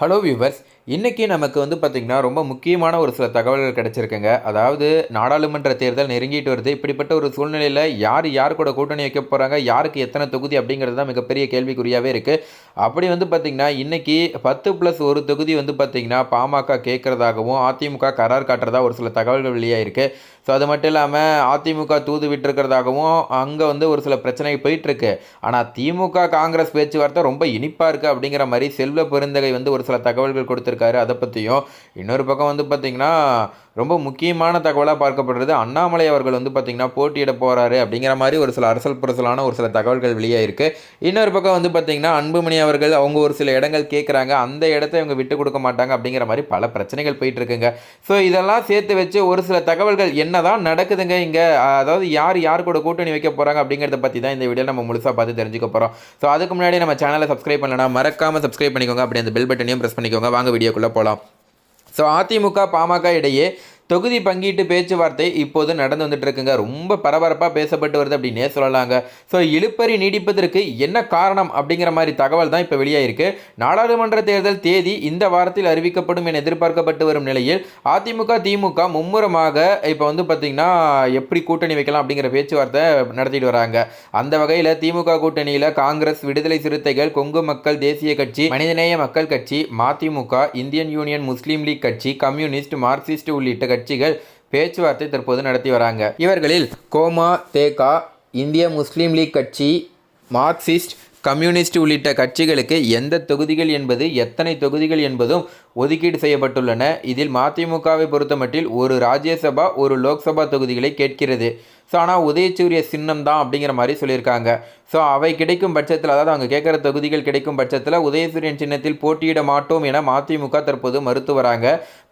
Hello viewers, இன்றைக்கி நமக்கு பார்த்திங்கன்னா ரொம்ப முக்கியமான ஒரு சில தகவல்கள் கிடச்சிருக்குங்க. அதாவது நாடாளுமன்ற தேர்தல் நெருங்கிட்டு வருது. இப்படிப்பட்ட ஒரு சூழ்நிலையில் யார் யார் கூட கூட்டணி வைக்க போகிறாங்க, யாருக்கு எத்தனை தொகுதி அப்படிங்கிறது தான் மிகப்பெரிய கேள்விக்குறியாகவே இருக்குது. அப்படி பார்த்திங்கன்னா இன்றைக்கி 10+1 தொகுதி பார்த்திங்கன்னா பாமக கேட்குறதாகவும் அதிமுக கரார் காட்டுறதா ஒரு சில தகவல்கள் வெளியாகிருக்கு. ஸோ அது மட்டும் இல்லாமல் அதிமுக தூது விட்டுருக்கிறதாகவும் அங்கே ஒரு சில பிரச்சனை போயிட்டுருக்கு. ஆனால் திமுக காங்கிரஸ் பேச்சுவார்த்தை ரொம்ப இனிப்பாக இருக்குது அப்படிங்கிற மாதிரி செல்வ பெருந்தகை ஒரு சில தகவல்கள் கொடுத்துருக்காரு. அதை பற்றியும் இன்னொரு பக்கம் பார்த்திங்கன்னா ரொம்ப முக்கியமான தகவலாக பார்க்கப்படுறது அண்ணாமலை அவர்கள் பார்த்திங்கன்னா போட்டியிட போகிறாரு அப்படிங்கிற மாதிரி ஒரு சில அரசல் புரசலான ஒரு சில தகவல்கள் வெளியாகிருக்கு. இன்னொரு பக்கம் பார்த்திங்கன்னா அன்புமணி அவர்கள் அவங்க ஒரு சில இடங்கள் கேட்குறாங்க, அந்த இடத்த இவங்க விட்டு கொடுக்க மாட்டாங்க அப்படிங்கிற மாதிரி பல பிரச்சனைகள் போயிட்டுருக்குங்க. ஸோ இதெல்லாம் சேர்த்து வச்சு ஒரு சில தகவல்கள் என்னதான் நடக்குதுங்க இங்கே, அதாவது யார் கூட கூட்டணி வைக்க போகிறாங்க அப்படிங்கிறத பற்றி தான் இந்த வீடியோ நம்ம முழுசாக பார்த்து தெரிஞ்சுக்க போகிறோம். ஸோ அதுக்கு முன்னாடி நம்ம சேனலை சப்ஸ்கிரைப் பண்ணலன்னா மறக்காமல் சப்ஸ்கிரைப் பண்ணிக்கோங்க. அப்படி அந்த பெல் பட்டனையும் ப்ரெஸ் பண்ணிக்கோங்க. வாங்க வீடியோக்குள்ளே போகலாம். ஸோ அதிமுக பாமக இடையே தொகுதி பங்கீட்டு பேச்சுவார்த்தை இப்போது நடந்து வந்துட்டு இருக்குங்க. ரொம்ப பரபரப்பாக பேசப்பட்டு வருது அப்படின்னே சொல்லலாங்க. ஸோ இழுப்பறி நீடிப்பதற்கு என்ன காரணம் அப்படிங்கிற மாதிரி தகவல் தான் இப்போ வெளியாயிருக்கு. நாடாளுமன்ற தேர்தல் தேதி இந்த வாரத்தில் அறிவிக்கப்படும் என எதிர்பார்க்கப்பட்டு வரும் நிலையில் அதிமுக திமுக மும்முரமாக இப்போ பார்த்தீங்கன்னா எப்படி கூட்டணி வைக்கலாம் அப்படிங்கிற பேச்சுவார்த்தை நடத்திட்டு வராங்க. அந்த வகையில் திமுக கூட்டணியில் காங்கிரஸ், விடுதலை சிறுத்தைகள், கொங்கு மக்கள் தேசிய கட்சி, மனிதநேய மக்கள் கட்சி, மதிமுக, இந்தியன் யூனியன் முஸ்லீம் லீக் கட்சி, கம்யூனிஸ்ட், மார்க்சிஸ்ட் உள்ளிட்ட கட்சிகள் பேச்சுவார்த்தை தற்போது நடத்தி வராங்க. இவர்களில் கோமா, தேகா, இந்திய முஸ்லீம் லீக் கட்சி, மார்க்சிஸ்ட், கம்யூனிஸ்ட் உள்ளிட்ட கட்சிகளுக்கு எந்த தொகுதிகள் என்பது, எத்தனை தொகுதிகள் என்பதும் ஒதுக்கீடு செய்யப்பட்டுள்ளன. இதில் மதிமுகவை பொறுத்தமட்டில் ஒரு ராஜ்யசபா, ஒரு லோக்சபா தொகுதிகளை கேட்கிறது. ஸோ ஆனால் உதயசூரிய சின்னம் தான் அப்படிங்கிற மாதிரி சொல்லியிருக்காங்க. ஸோ அவை கிடைக்கும் பட்சத்தில், அதாவது அவங்க கேட்குற தொகுதிகள் கிடைக்கும் பட்சத்தில் உதயசூரியன் சின்னத்தில் போட்டியிட மாட்டோம் என மதிமுக தற்போது மறுத்து வராங்க.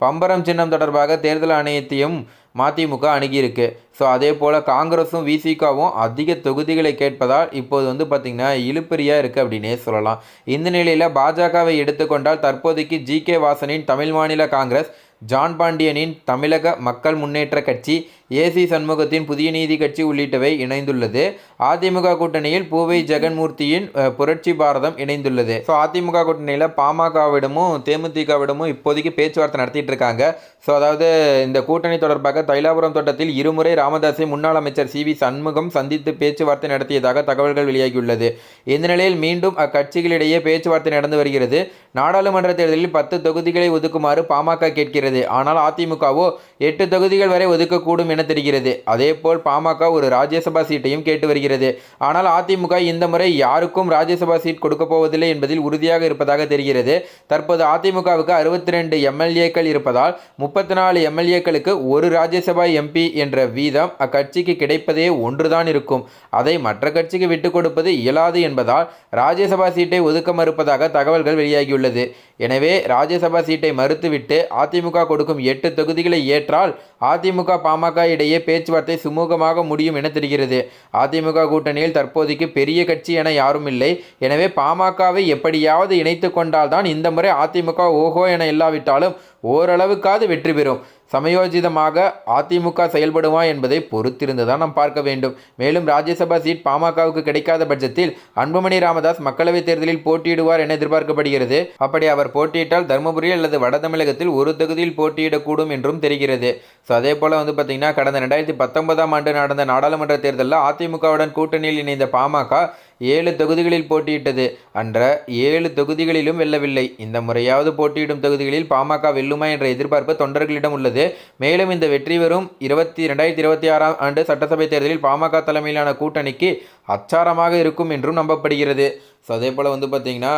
பம்பரம் சின்னம் தொடர்பாக தேர்தல் ஆணையத்தையும் மதிமுக அணுகியிருக்கு. ஸோ அதே போல் காங்கிரஸும் விசிகாவும் அதிக தொகுதிகளை கேட்பதால் இப்போது பார்த்திங்கன்னா இழுப்பறியாக இருக்குது அப்படின்னே சொல்லலாம். இந்த நிலையில் பாஜகவை எடுத்துக்கொண்டால் தற்போதைக்கு ஜி.கே. வாசனின் தமிழ் மாநில காங்கிரஸ், ஜான் பாண்டியனின் தமிழக மக்கள் முன்னேற்ற கட்சி, ஏசி சண்முகத்தின் புதிய நீதி கட்சி உள்ளிட்டவை இணைந்துள்ளது. அதிமுக கூட்டணியில் பூவை ஜெகன்மூர்த்தியின் புரட்சி பாரதம் இணைந்துள்ளது. ஸோ அதிமுக கூட்டணியில் பாமகவிடமும் தேமுதிகவிடமும் இப்போதைக்கு பேச்சுவார்த்தை நடத்திட்டு இருக்காங்க. ஸோ அதாவது இந்த கூட்டணி தொடர்பாக தைலாபுரம் தோட்டத்தில் இருமுறை ராமதாஸை முன்னாள் அமைச்சர் சி.வி. சண்முகம் சந்தித்து பேச்சுவார்த்தை நடத்தியதாக தகவல்கள் வெளியாகியுள்ளது. இந்த நிலையில் மீண்டும் அக்கட்சிகளிடையே பேச்சுவார்த்தை நடந்து வருகிறது. நாடாளுமன்ற தேர்தலில் 10 தொகுதிகளை ஒதுக்குமாறு பாமக கேட்கிறது. ஆனால் அதிமுகவோ 8 தொகுதிகள் வரை ஒதுக்கக்கூடும் என தெரிகிறது. அதேபோல் பாமக ஒரு ராஜ்யசபா சீட்டையும் கேட்டு வருகிறது. ஆனால் அதிமுக இந்த முறை யாருக்கும் ராஜ்யசபா சீட் கொடுக்க போவதில்லை என்பதில் உறுதியாக இருப்பதாக தெரிகிறது. தற்போது அதிமுகவுக்கு 62 எம்எல்ஏக்கள் இருப்பதால் 34 எம்எல்ஏக்களுக்கு ஒரு ராஜ்யசபா எம்பி என்ற வீதம் அக்கட்சிக்கு கிடைப்பதே ஒன்றுதான் இருக்கும். அதை மற்ற கட்சிக்கு விட்டுக் கொடுப்பது இயலாது என்பதால் ராஜ்யசபா சீட்டை ஒதுக்க மறுப்பதாக தகவல்கள் வெளியாகியுள்ளது. எனவே ராஜ்யசபா சீட்டை மறுத்துவிட்டு அதிமுக கொடுக்கும் 8 தொகுதிகளை ஏற்றால் அதிமுக பாமக இடையே பேச்சுவார்த்தை சுமூகமாக முடியும் என தெரிகிறது. அதிமுக கூட்டணியில் தற்போதைக்கு பெரிய கட்சி என யாரும் இல்லை. எனவே பாமகவை எப்படியாவது இணைத்து கொண்டால்தான் இந்த முறை அதிமுக ஓஹோ என இல்லாவிட்டாலும் ஓரளவுக்காவது வெற்றி பெறும். சமயோஜிதமாக அதிமுக செயல்படுமா என்பதை பொறுத்திருந்துதான் நாம் பார்க்க வேண்டும். மேலும் ராஜ்யசபா சீட் பாமகவுக்கு கிடைக்காத பட்சத்தில் அன்புமணி ராமதாஸ் மக்களவைத் தேர்தலில் போட்டியிடுவார் என எதிர்பார்க்கப்படுகிறது. அப்படி அவர் போட்டியிட்டால் தருமபுரி அல்லது வட தமிழகத்தில் ஒரு தொகுதியில் போட்டியிடக்கூடும் என்றும் தெரிகிறது. ஸோ அதே போல் பார்த்திங்கன்னா கடந்த 2019ஆம் ஆண்டு நடந்த நாடாளுமன்ற தேர்தலில் அதிமுகவுடன் கூட்டணியில் இணைந்த பாமக 7 தொகுதிகளில் போட்டியிட்டது. அன்ற 7 தொகுதிகளிலும் வெல்லவில்லை. இந்த முறையாவது போட்டியிடும் தொகுதிகளில் பாமக வெல்லுமா என்ற எதிர்பார்ப்பு தொண்டர்களிடம் உள்ளது. மேலும் இந்த வெற்றி வரும் 2026ஆம் ஆண்டு சட்டசபை தேர்தலில் பாமக தலைமையிலான கூட்டணிக்கு அச்சாரமாக இருக்கும் என்றும் நம்பப்படுகிறது. ஸோ அதே போல் பார்த்திங்கன்னா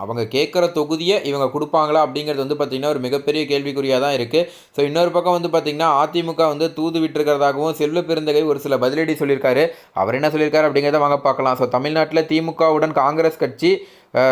அவங்க கேட்குற தொகுதியை இவங்க கொடுப்பாங்களா அப்படிங்கிறது பார்த்திங்கன்னா ஒரு மிகப்பெரிய கேள்விக்குறியாக தான் இருக்குது. ஸோ இன்னொரு பக்கம் பார்த்திங்கன்னா அதிமுக தூது விட்டுருக்கிறதாகவும் செல்வ பெருந்தகை ஒரு சில பதிலடி சொல்லியிருக்காரு. அவர் என்ன சொல்லியிருக்காரு அப்படிங்கிறத வாங்க பார்க்கலாம். ஸோ தமிழ்நாட்டில் திமுகவுடன் காங்கிரஸ் கட்சி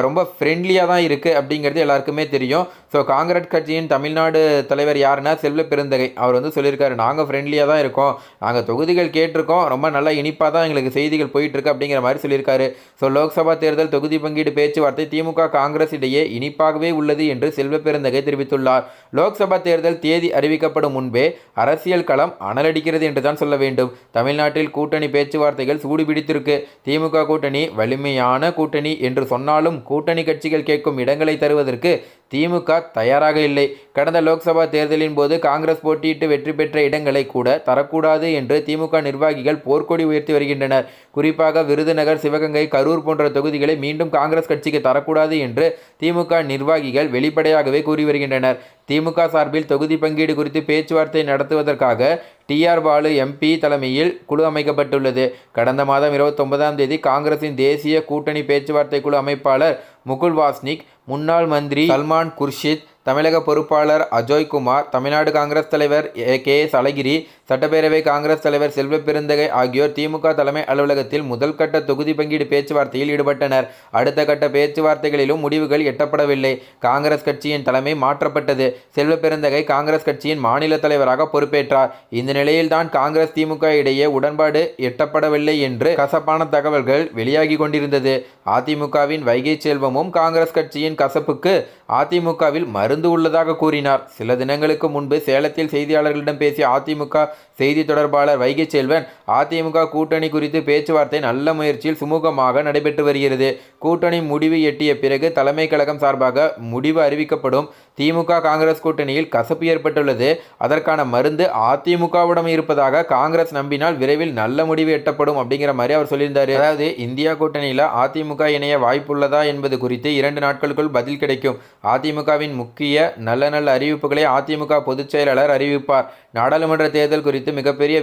ரொம்ப ஃப்ரெண்ட்லியாக தான் இருக்குது அப்படிங்கிறது எல்லாருக்குமே தெரியும். ஸோ காங்கிரஸ் கட்சியின் தமிழ்நாடு தலைவர் யாருன்னா செல்வ பெருந்தகை. அவர் சொல்லியிருக்காரு, நாங்கள் ஃப்ரெண்ட்லியாக தான் இருக்கோம், நாங்கள் தொகுதிகள் கேட்டிருக்கோம், ரொம்ப நல்லா இனிப்பாக தான் எங்களுக்கு செய்திகள் போயிட்டுருக்கு அப்படிங்கிற மாதிரி சொல்லியிருக்காரு. ஸோ லோக்சபா தேர்தல் தொகுதி பங்கீடு பேச்சுவார்த்தை திமுக காங்கிரஸ் இடையே இனிப்பாகவே உள்ளது என்று செல்வ பெருந்தகை தெரிவித்துள்ளார். லோக்சபா தேர்தல் தேதி அறிவிக்கப்படும் முன்பே அரசியல் களம் அனலடிக்கிறது என்று தான் சொல்ல வேண்டும். தமிழ்நாட்டில் கூட்டணி பேச்சுவார்த்தைகள் சூடுபிடித்திருக்கு. திமுக கூட்டணி வலிமையான கூட்டணி என்று சொன்னாலும் கூட்டணி கட்சிகள் கேட்கும் இடங்களை தருவதற்கு திமுக தயாராக இல்லை. கடந்த லோக்சபா தேர்தலின் போது காங்கிரஸ் போட்டியிட்டு வெற்றி பெற்ற இடங்களை கூட தரக்கூடாது என்று திமுக நிர்வாகிகள் போர்க்கொடி உயர்த்தி வருகின்றனர். குறிப்பாக விருதுநகர், சிவகங்கை, கரூர் போன்ற தொகுதிகளை மீண்டும் காங்கிரஸ் கட்சிக்கு தரக்கூடாது என்று திமுக நிர்வாகிகள் வெளிப்படையாகவே கூறி வருகின்றனர். திமுக சார்பில் தொகுதி பங்கீடு குறித்து பேச்சுவார்த்தை நடத்துவதற்காக டி.ஆர். பாலு எம்பி தலைமையில் குழு அமைக்கப்பட்டுள்ளது. கடந்த மாதம் 29ஆம் தேதி காங்கிரசின் தேசிய கூட்டணி பேச்சுவார்த்தை குழு அமைப்பாளர் முகுல் வாஸ்னிக், முன்னாள் மந்திரி சல்மான் குர்ஷித், தமிழக பொறுப்பாளர் அஜய்குமார், தமிழ்நாடு காங்கிரஸ் தலைவர் கே.எஸ். அழகிரி, சட்டப்பேரவை காங்கிரஸ் தலைவர் செல்வ பெருந்தகை ஆகியோர் திமுக தலைமை அலுவலகத்தில் முதல் கட்ட தொகுதி பங்கீடு பேச்சுவார்த்தையில் ஈடுபட்டனர். அடுத்த கட்ட பேச்சுவார்த்தைகளிலும் முடிவுகள் எட்டப்படவில்லை. காங்கிரஸ் கட்சியின் தலைமை மாற்றப்பட்டது. செல்வ பெருந்தகை காங்கிரஸ் கட்சியின் மாநில தலைவராக பொறுப்பேற்றார். இந்த நிலையில்தான் காங்கிரஸ் திமுக இடையே உடன்பாடு எட்டப்படவில்லை என்று கசப்பான தகவல்கள் வெளியாகி கொண்டிருந்தது. அதிமுகவின் வைகை செல்வமும் காங்கிரஸ் கட்சியின் கசப்புக்கு அதிமுகவில் மருந்து உள்ளதாக கூறினார். சில தினங்களுக்கு முன்பு சேலத்தில் செய்தியாளர்களிடம் பேசிய அதிமுக செய்தி தொடர்பாளர் வைகை செல்வன், அதிமுக கூட்டணி குறித்து பேச்சுவார்த்தை நல்ல முயற்சியில் சுமூகமாக நடைபெற்று வருகிறது. கூட்டணி முடிவு எட்டிய பிறகு தலைமை கழகம் சார்பாக முடிவு அறிவிக்கப்படும். திமுக காங்கிரஸ் கூட்டணியில் கசப்பு ஏற்பட்டுள்ளது. அதற்கான மருந்து அதிமுகவிடம் இருப்பதாக காங்கிரஸ் நம்பினால் விரைவில் நல்ல முடிவு எட்டப்படும் அப்படிங்கிற மாதிரி அவர் சொல்லியிருந்தார். அதாவது இந்தியா கூட்டணியில் அதிமுக இணைய வாய்ப்புள்ளதா என்பது குறித்து 2 நாட்களுக்குள் பதில் கிடைக்கும். அதிமுகவின் முக்கிய நல்ல அறிவிப்புகளை அதிமுக பொதுச் செயலாளர் அறிவிப்பார். நாடாளுமன்ற தேர்தல் குறித்து மிகப்பெரிய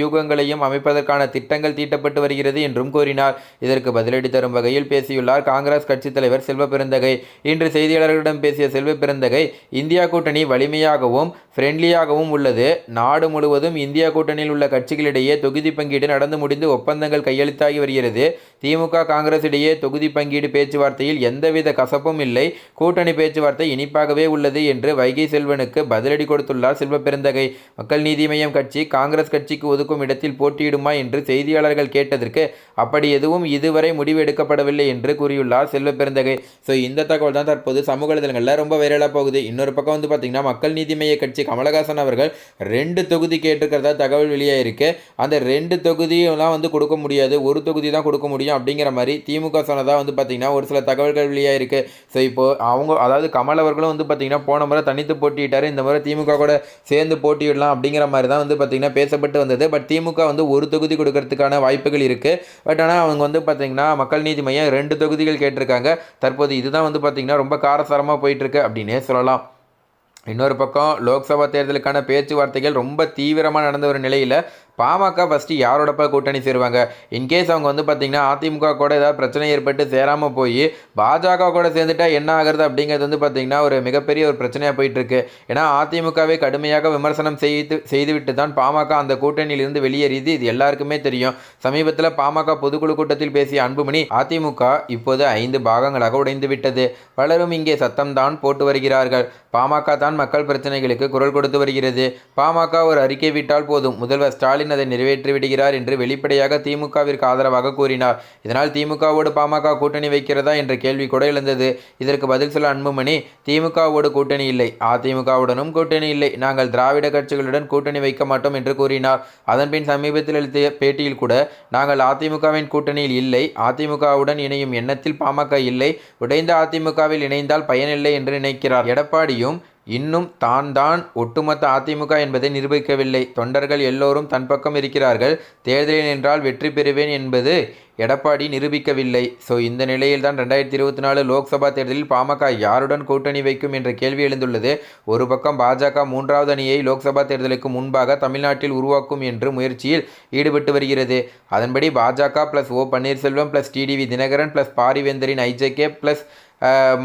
யூகங்களையும் அமைப்பதற்கான திட்டங்கள் தீட்டப்பட்டு வருகிறது என்றும் கூறினார். இதற்கு பதிலடி தரும் வகையில் பேசியுள்ளார் காங்கிரஸ் கட்சித் தலைவர் செல்வ பெருந்தகை. இன்று செய்தியாளர்களிடம் பேசிய செல்வ பெருந்தகை, இந்தியா கூட்டணி வலிமையாகவும் ஃப்ரெண்ட்லியாகவும் உள்ளது. நாடு முழுவதும் இந்தியா கூட்டணியில் உள்ள கட்சிகளிடையே தொகுதி பங்கீடு நடந்து முடிந்து ஒப்பந்தங்கள் கையெழுத்தாகி வருகிறது. திமுக காங்கிரஸ் இடையே தொகுதி பங்கீடு பேச்சுவார்த்தையில் எந்தவித கசப்பும் இல்லை. கூட்டணி பேச்சுவார்த்தை இனிப்பாகவே உள்ளது என்று வைகை செல்வனுக்கு பதிலடி கொடுத்துள்ளார் செல்வ பெருந்தகை. மக்கள் நீதி மய்யம் கட்சி காங்கிரஸ் கட்சிக்கு ஒதுக்கும் இடத்தில் போட்டியிடுமா என்று செய்தியாளர்கள் கேட்டதற்கு அப்படி எதுவும் இதுவரை முடிவு எடுக்கப்படவில்லை என்று கூறியுள்ளார் செல்வ பெருந்தகை. ஸோ இந்த தகவல் தான் தற்போது சமூக வலைதளங்களில் ரொம்ப வைரலாக போகுது. இன்னொரு பக்கம் வந்து பார்த்தீங்கன்னா மக்கள் நீதி மய்ய கட்சி கமலஹாசன் அவர்கள் 2 தொகுதி கேட்டிருக்கிறதா தகவல் வெளியாயிருக்கு. அந்த 2 தொகுதியெல்லாம் வந்து கொடுக்க முடியாது, ஒரு தொகுதி தான் கொடுக்க முடியும் அப்படிங்கிற மாதிரி திமுக சொன்னதாக வந்து பார்த்தீங்கன்னா ஒரு சில தகவல்கள் வெளியாயிருக்கு. ஸோ இப்போ அதாவது கமல் அவர்களும் வந்து பார்த்தீங்கன்னா போன முறை தனித்து போட்டியிட்டார். இந்த முறை திமுக கூட சேர்ந்து போட்டியிடலாம் அப்படிங்கிற மாதிரி தான் வந்து பார்த்தீங்கன்னா பேசப்பட்டு வந்தது. பட் திமுக வந்து ஒரு தொகுதி கொடுக்கறதுக்கான வாய்ப்புகள் இருக்குது. பட் ஆனால் அவங்க வந்து பார்த்தீங்கன்னா மக்கள் நீதி மையம் 2 தொகுதிகள் கேட்டிருக்காங்க. தற்போது இதுதான் வந்து பார்த்தீங்கன்னா ரொம்ப காரசாரமாக போயிட்டுருக்கு அப்படின்னே சொல்லலாம். இன்னொரு பக்கம் லோக்சபா தேர்தலுக்கான பேச்சுவார்த்தைகள் ரொம்ப தீவிரமாக நடந்த ஒரு நிலையில் பாமக ஃபஸ்ட்டு யாரோடப்பா கூட்டணி சேருவாங்க? இன்கேஸ் அவங்க வந்து பார்த்திங்கன்னா அதிமுக கூட ஏதாவது பிரச்சனை ஏற்பட்டு சேராமல் போய் பாஜக கூட சேர்ந்துட்டா என்ன ஆகிறது அப்படிங்கிறது வந்து பார்த்திங்கன்னா ஒரு மிகப்பெரிய ஒரு பிரச்சனையாக போயிட்டுருக்கு. ஏன்னா அதிமுகவை கடுமையாக விமர்சனம் செய்துவிட்டு தான் பாமக அந்த கூட்டணியிலிருந்து வெளியேறியது இது எல்லாருக்குமே தெரியும். சமீபத்தில் பாமக பொதுக்குழு கூட்டத்தில் பேசிய அன்புமணி, அதிமுக இப்போது 5 பாகங்களாக உடைந்து விட்டது. பலரும் இங்கே சத்தம் தான் போட்டு வருகிறார்கள். பாமக தான் மக்கள் பிரச்சனைகளுக்கு குரல் கொடுத்து வருகிறது. பாமக ஒரு அறிக்கை விட்டால் போதும், முதல்வர் ஸ்டாலின் அதை நிறைவேற்றி விடுகிறார் என்று வெளிப்படையாக திமுகவிற்கு ஆதரவாக கூறினார். இதனால் திமுகவோடு பாமக கூட்டணி வைக்கிறதா என்ற கேள்வி கூட எழுந்தது. இதற்கு பதில் சொல்ல அன்புமணி, திமுகவோடு கூட்டணி இல்லை, அதிமுகவுடனும் கூட்டணி இல்லை, நாங்கள் திராவிட கட்சிகளுடன் கூட்டணி வைக்க மாட்டோம் என்று கூறினார். அதன்பின் சமீபத்தில் அளித்த பேட்டியில் கூட நாங்கள் அதிமுகவின் கூட்டணியில் இல்லை, அதிமுகவுடன் இணையும் எண்ணத்தில் பாமக இல்லை, உடைந்த அதிமுகவில் இணைந்தால் பயனில்லை என்று நினைக்கிறார். எடப்பாடியும் இன்னும் தான் ஒட்டுமொத்த அதிமுக என்பதை நிரூபிக்கவில்லை. தொண்டர்கள் எல்லோரும் தன் பக்கம் இருக்கிறார்கள். தேர்தலில் நின்றால் வெற்றி பெறுவேன் என்பது எடப்பாடி நிரூபிக்கவில்லை. ஸோ இந்த நிலையில் தான் 2024 லோக்சபா தேர்தலில் பாமக யாருடன் கூட்டணி வைக்கும் என்ற கேள்வி எழுந்துள்ளது. ஒரு பக்கம் பாஜக 3வது அணியை லோக்சபா தேர்தலுக்கு முன்பாக தமிழ்நாட்டில் உருவாக்கும் என்று முயற்சியில் ஈடுபட்டு வருகிறது. அதன்படி பாஜக plus O Panneerselvam plus TTV Dhinakaran plus பாரிவேந்தரின் ஐஜேகே ப்ளஸ்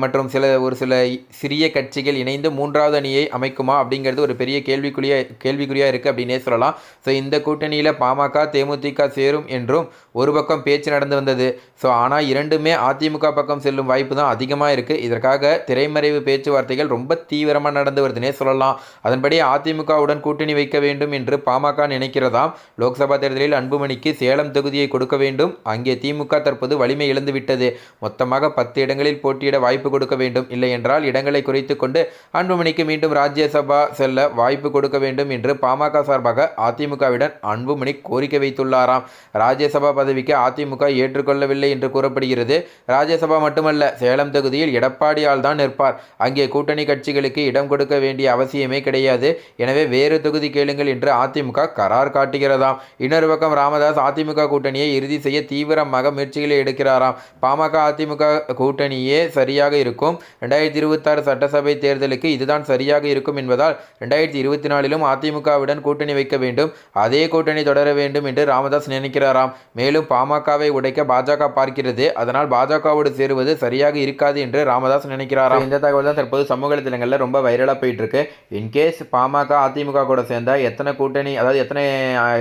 மற்றும் ஒரு சில சிறிய கட்சிகள் இணைந்து 3வது அணியை அமைக்குமா அப்படிங்கிறது ஒரு பெரிய கேள்விக்குறியாக இருக்குது அப்படின்னே சொல்லலாம். ஸோ இந்த கூட்டணியில் பாமக தேமுதிக சேரும் என்றும் ஒரு பக்கம் பேச்சு நடந்து வந்தது. ஸோ ஆனால் இரண்டுமே அதிமுக பக்கம் செல்லும் வாய்ப்பு தான் அதிகமாக இருக்குது. இதற்காக திரைமறைவு பேச்சுவார்த்தைகள் ரொம்ப தீவிரமாக நடந்து வருதுன்னே சொல்லலாம். அதன்படி அதிமுகவுடன் கூட்டணி வைக்க வேண்டும் என்று பாமக நினைக்கிறதாம். லோக்சபா தேர்தலில் அன்புமணிக்கு சேலம் தொகுதியை கொடுக்க வேண்டும். அங்கே திமுக தற்போது வலிமை இழந்துவிட்டது. மொத்தமாக 10 இடங்களில் போட்டி போட்டியிட வாய்ப்பு கொடுக்க வேண்டும், இல்லை என்றால் இடங்களை குறைத்துக் கொண்டு அன்புமணிக்கு மீண்டும் ராஜ்யசபா செல்ல வாய்ப்பு கொடுக்க வேண்டும் என்று பாமக சார்பாக அதிமுகவிடம் அன்புமணி கோரிக்கை வைத்துள்ளாராம். ராஜ்யசபா பதவிக்கு அதிமுக ஏற்றுக்கொள்ளவில்லை என்று கூறப்படுகிறது. ராஜ்யசபா மட்டுமல்ல, சேலம் தொகுதியில் எடப்பாடியால் தான் நிற்பார். அங்கே கூட்டணி கட்சிகளுக்கு இடம் கொடுக்க வேண்டிய அவசியமே கிடையாது. எனவே வேறு தொகுதி கேளுங்கள் என்று அதிமுக கரார் காட்டுகிறதாம். இன்னொரு பக்கம் ராமதாஸ் அதிமுக கூட்டணியை இறுதி செய்ய தீவிரமாக முயற்சிகளை எடுக்கிறாராம். பாமக அதிமுக கூட்டணியே சரியாக இருக்கும். 2026 சட்டசபை தேர்தலுக்கு இதுதான் சரியாக இருக்கும் என்பதால் 2024லும் அதிமுகவுடன் கூட்டணி வைக்க வேண்டும், அதே கூட்டணி தொடர வேண்டும் என்று ராமதாஸ் நினைக்கிறாராம். மேலும் பாமகவை உடைக்க பாஜக பார்க்கிறது, அதனால் பாஜகவோடு சேருவது சரியாக இருக்காது என்று ராமதாஸ் நினைக்கிறாராம். இந்த தகவல் தான் தற்போது சமூக வலைதளங்களில் ரொம்ப வைரலாக போயிட்டு இருக்கு. இன்கேஸ் பாமக அதிமுக கூட சேர்ந்தா எத்தனை கூட்டணி, அதாவது எத்தனை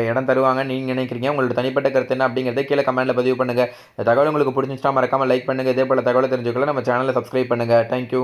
இடம் தருவாங்கன்னு நீங்கள் நினைக்கிறீங்க? உங்களோட தனிப்பட்ட கருத்து என்ன அப்படிங்கிறத கீழே கமெண்ட்ல பதிவு பண்ணுங்க. இந்த தகவல் உங்களுக்கு பிடிச்சிருந்தா மறக்காம லைக் பண்ணுங்க. இதே போல தகவலை தெரிஞ்சுக்கொள்ள நம்ம சேனலை சப்ஸ்கிரைப் பண்ணுங்க. தேங்க்யூ.